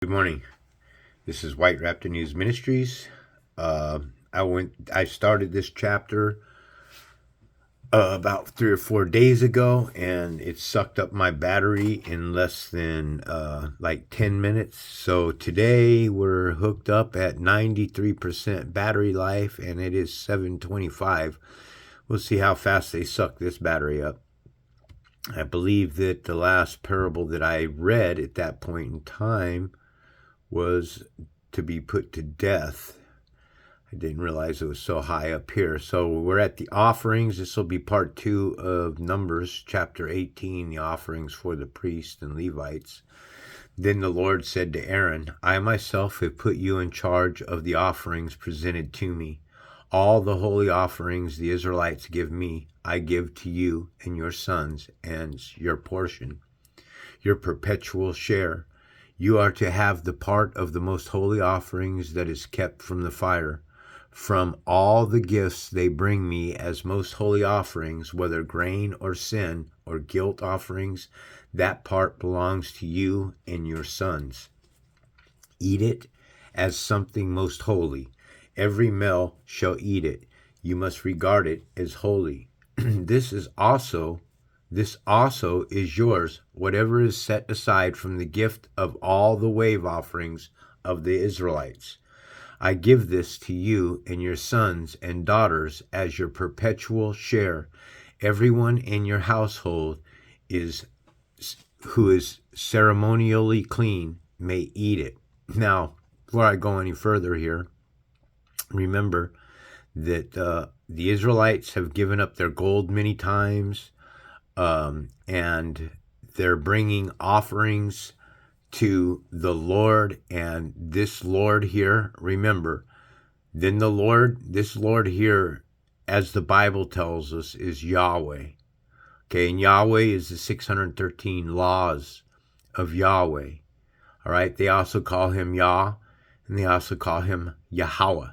Good morning. This is White Raptor News Ministries. I started this chapter about 3 or 4 days ago, and it sucked up my battery in less than like 10 minutes. So today we're hooked up at 93% battery life, and it is 7:25. We'll see how fast they suck this battery up. I believe that the last parable that I read at that point in time was to be put to death. I didn't realize it was so high up here. So we're at the offerings. This will be part 2 of Numbers chapter 18, the offerings for the priests and Levites. Then the Lord said to Aaron, I myself have put you in charge of the offerings presented to me. All the holy offerings the Israelites give me, I give to you and your sons as your portion, your perpetual share. You are to have the part of the most holy offerings that is kept from the fire. From all the gifts they bring me as most holy offerings, whether grain or sin or guilt offerings, that part belongs to you and your sons. Eat it as something most holy. Every male shall eat it. You must regard it as holy. This also is yours, whatever is set aside from the gift of all the wave offerings of the Israelites. I give this to you and your sons and daughters as your perpetual share. Everyone in your household who is ceremonially clean may eat it. Now, before I go any further here, remember that the Israelites have given up their gold many times, and they're bringing offerings to the Lord, and this Lord here, remember, then this Lord here, as the Bible tells us, is Yahweh. Okay, and Yahweh is the 613 laws of Yahweh. All right, they also call him Yah, and they also call him Yahweh.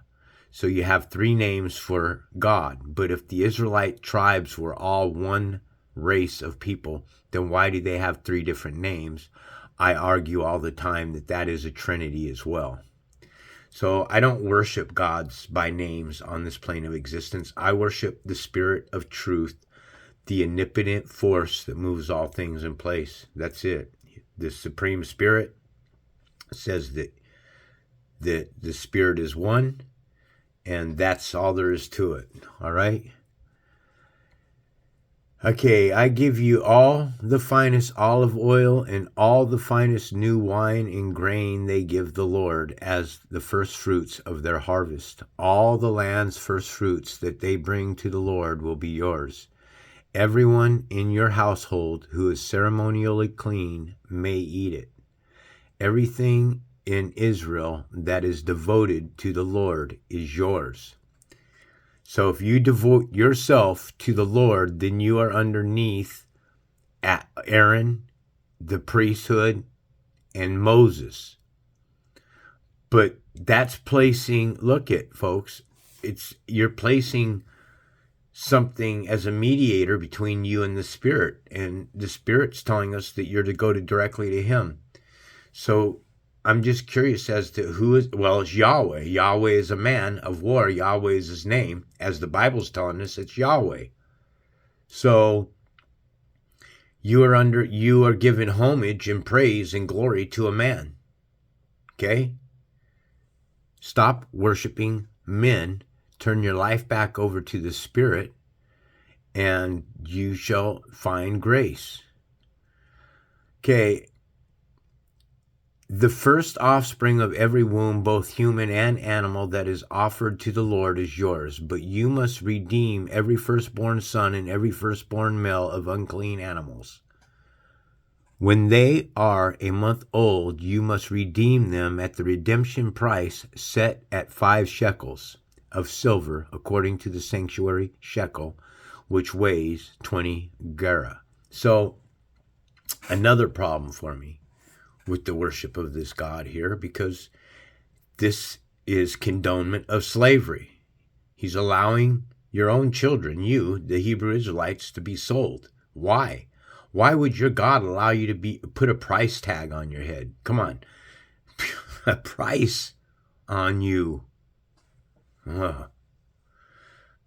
So you have 3 names for God. But if the Israelite tribes were all one race of people, then why do they have 3 different names? I argue all the time that that is a trinity as well. So I don't worship gods by names on this plane of existence. I worship the Spirit of truth, the omnipotent force that moves all things in place. That's it. The Supreme Spirit says that the Spirit is one, and that's all there is to it. All right? Okay, I give you all the finest olive oil and all the finest new wine and grain they give the Lord as the first fruits of their harvest. All the land's first fruits that they bring to the Lord will be yours. Everyone in your household who is ceremonially clean may eat it. Everything in Israel that is devoted to the Lord is yours. So if you devote yourself to the Lord, then you are underneath Aaron, the priesthood, and Moses. But that's placing, look at folks, you're placing something as a mediator between you and the Spirit. And the Spirit's telling us that you're to go directly to him. So I'm just curious as to who is, well, it's Yahweh. Yahweh is a man of war. Yahweh is his name. As the Bible's telling us, it's Yahweh. So you are given homage and praise and glory to a man. Okay? Stop worshiping men. Turn your life back over to the Spirit, and you shall find grace. Okay. The first offspring of every womb, both human and animal, that is offered to the Lord is yours. But you must redeem every firstborn son and every firstborn male of unclean animals. When they are a month old, you must redeem them at the redemption price set at 5 shekels of silver, according to the sanctuary shekel, which weighs 20 gerah. So, another problem for me with the worship of this God here, because this is condonement of slavery. He's allowing your own children, you, the Hebrew Israelites, to be sold. Why? Why would your God allow you to put a price tag on your head? Come on. a price on you. Ugh.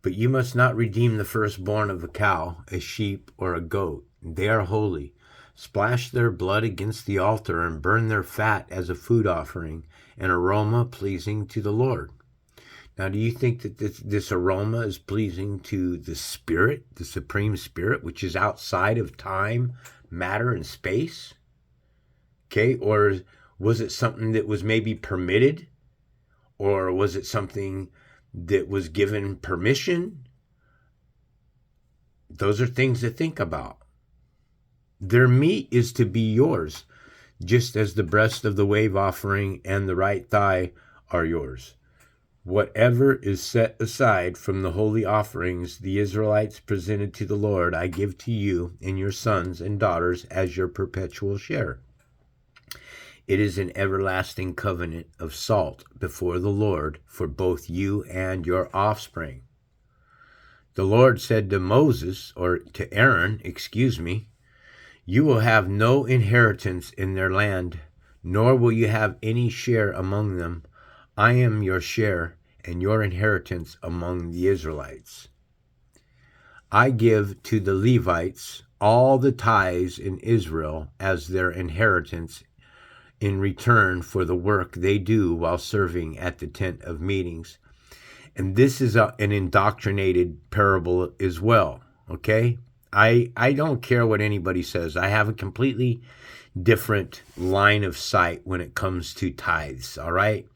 But you must not redeem the firstborn of a cow, a sheep, or a goat. They are holy. Splash their blood against the altar and burn their fat as a food offering, an aroma pleasing to the Lord. Now, do you think that this aroma is pleasing to the Spirit, the Supreme Spirit, which is outside of time, matter, and space? Okay, or was it something that was maybe permitted? Or was it something that was given permission? Those are things to think about. Their meat is to be yours, just as the breast of the wave offering and the right thigh are yours. Whatever is set aside from the holy offerings the Israelites presented to the Lord, I give to you and your sons and daughters as your perpetual share. It is an everlasting covenant of salt before the Lord for both you and your offspring. The Lord said to Moses, or to Aaron, you will have no inheritance in their land, nor will you have any share among them. I am your share and your inheritance among the Israelites. I give to the Levites all the tithes in Israel as their inheritance in return for the work they do while serving at the tent of meetings. And this is an indoctrinated parable as well, okay? I don't care what anybody says. I have a completely different line of sight when it comes to tithes, all right?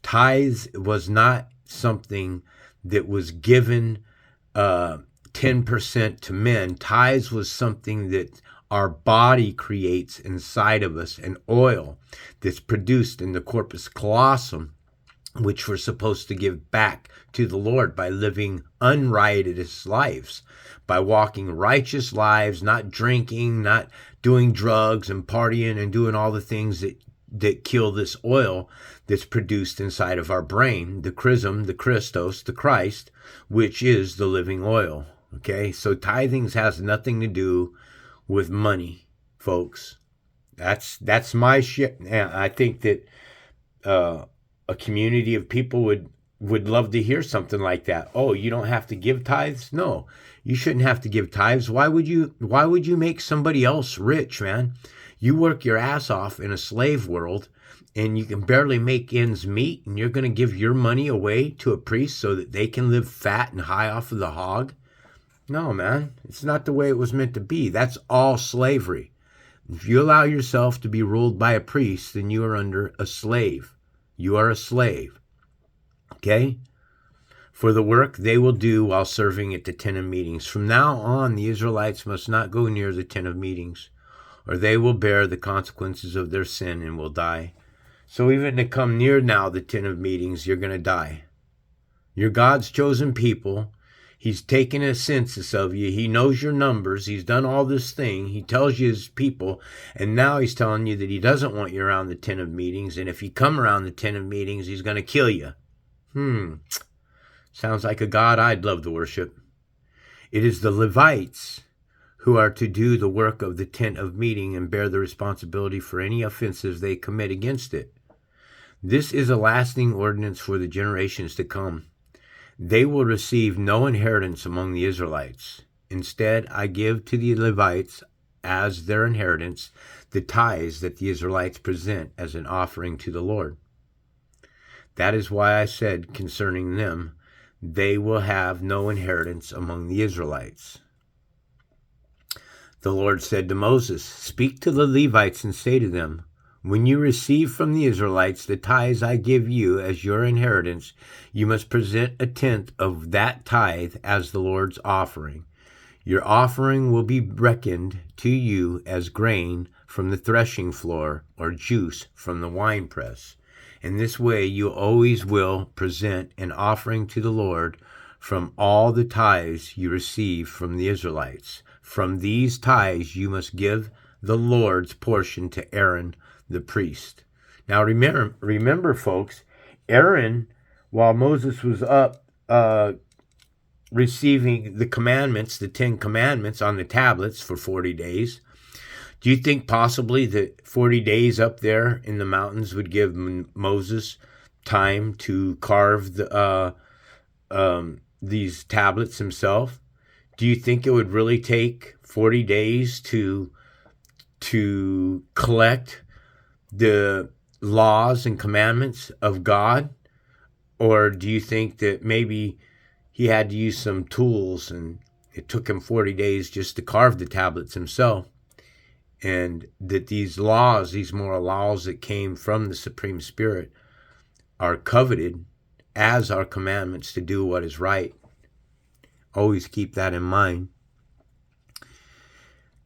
Tithes was not something that was given 10% to men. Tithes was something that our body creates inside of us, an oil that's produced in the corpus callosum, which we're supposed to give back to the Lord by living unriotous lives, by walking righteous lives, not drinking, not doing drugs and partying and doing all the things that kill this oil that's produced inside of our brain, the chrism, the Christos, the Christ, which is the living oil. Okay, so tithings has nothing to do with money, folks. That's my shit. I think that a community of people would love to hear something like that. Oh, you don't have to give tithes? No, you shouldn't have to give tithes. Why would you make somebody else rich, man? You work your ass off in a slave world and you can barely make ends meet, and you're going to give your money away to a priest so that they can live fat and high off of the hog? No, man, it's not the way it was meant to be. That's all slavery. If you allow yourself to be ruled by a priest, then you are under a slave. You are a slave. Okay? For the work they will do while serving at the tent of meetings. From now on, the Israelites must not go near the tent of meetings, or they will bear the consequences of their sin and will die. So even to come near now the tent of meetings, you're going to die. You're God's chosen people. He's taken a census of you. He knows your numbers. He's done all this thing. He tells you his people. And now he's telling you that he doesn't want you around the tent of meetings. And if you come around the tent of meetings, he's going to kill you. Sounds like a God I'd love to worship. It is the Levites who are to do the work of the tent of meeting and bear the responsibility for any offenses they commit against it. This is a lasting ordinance for the generations to come. They will receive no inheritance among the Israelites. Instead, I give to the Levites as their inheritance the tithes that the Israelites present as an offering to the Lord. That is why I said concerning them, they will have no inheritance among the Israelites. The Lord said to Moses, speak to the Levites and say to them, when you receive from the Israelites the tithes I give you as your inheritance, you must present a tenth of that tithe as the Lord's offering. Your offering will be reckoned to you as grain from the threshing floor or juice from the winepress. In this way you always will present an offering to the Lord from all the tithes you receive from the Israelites. From these tithes you must give the Lord's portion to Aaron the priest. Now remember folks, Aaron, while Moses was up receiving the commandments, the 10 commandments on the tablets for 40 days, Do you think possibly that 40 days up there in the mountains would give Moses time to carve these tablets himself? Do you think it would really take 40 days to collect the laws and commandments of God? Or do you think that maybe he had to use some tools and it took him 40 days just to carve the tablets himself? And that these laws, these moral laws that came from the Supreme Spirit, are coveted as our commandments to do what is right. Always keep that in mind.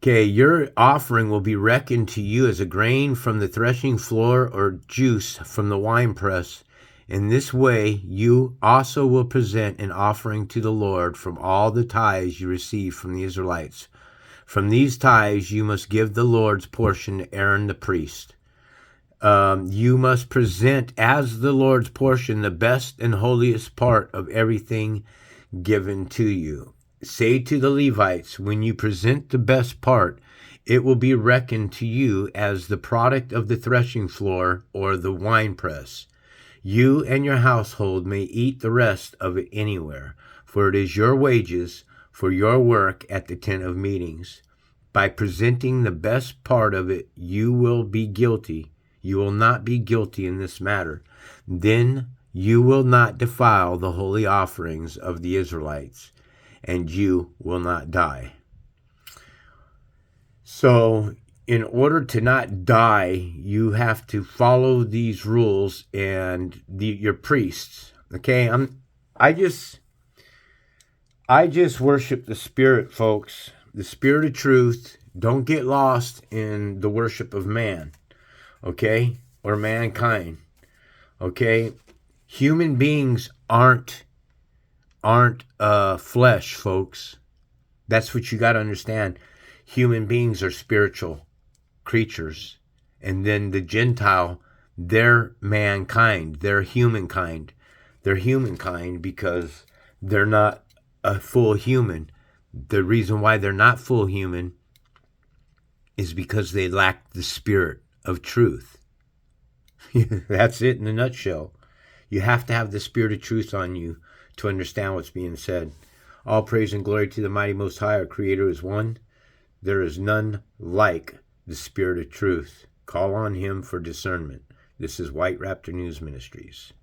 Okay, your offering will be reckoned to you as a grain from the threshing floor or juice from the winepress. In this way, you also will present an offering to the Lord from all the tithes you receive from the Israelites. From these tithes, you must give the Lord's portion to Aaron the priest. You must present as the Lord's portion the best and holiest part of everything given to you. Say to the Levites, when you present the best part, it will be reckoned to you as the product of the threshing floor or the winepress. You and your household may eat the rest of it anywhere, for it is your wages for your work at the tent of meetings. By presenting the best part of it, you will be guilty. You will not be guilty in this matter. Then you will not defile the holy offerings of the Israelites, and you will not die. So, in order to not die, you have to follow these rules and your priests. Okay, I just worship the Spirit, folks. The Spirit of truth. Don't get lost in the worship of man, okay, or mankind. Okay, human beings aren't flesh, folks. That's what you got to understand. Human beings are spiritual creatures, and then the Gentile, they're mankind. They're humankind. They're humankind because they're not a full human. The reason why they're not full human is because they lack the spirit of truth. That's it in a nutshell. You have to have the spirit of truth on you to understand what's being said. All praise and glory to the mighty Most High. Our Creator is one. There is none like the Spirit of truth. Call on Him for discernment. This is White Raptor News Ministries.